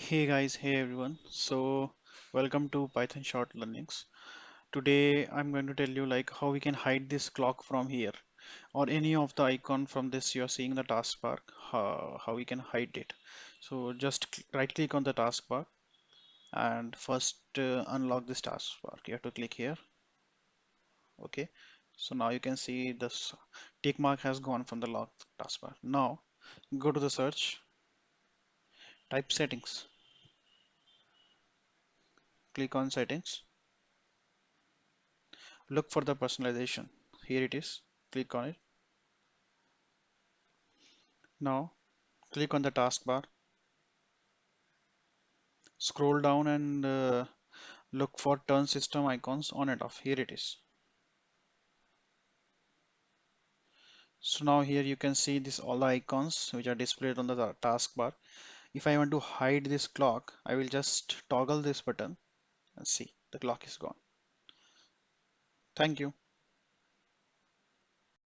Hey guys, hey everyone. So, welcome to Python Short Learnings. Today I'm going to tell you like how we can hide this clock from here or any of the icon from this you're seeing the taskbar, how we can hide it. So just right click on the taskbar and first unlock this taskbar. You have to click here. Okay. So now you can see this tick mark has gone from the lock taskbar. Now go to the search, type settings, click on settings, look for the personalization. Here it is. Click on it. Now click on the taskbar, scroll down and look for turn system icons on and off. Here it is. So now here you can see this all the icons which are displayed on the taskbar. If I want to hide this clock, I will just toggle this button and see the clock is gone. Thank you.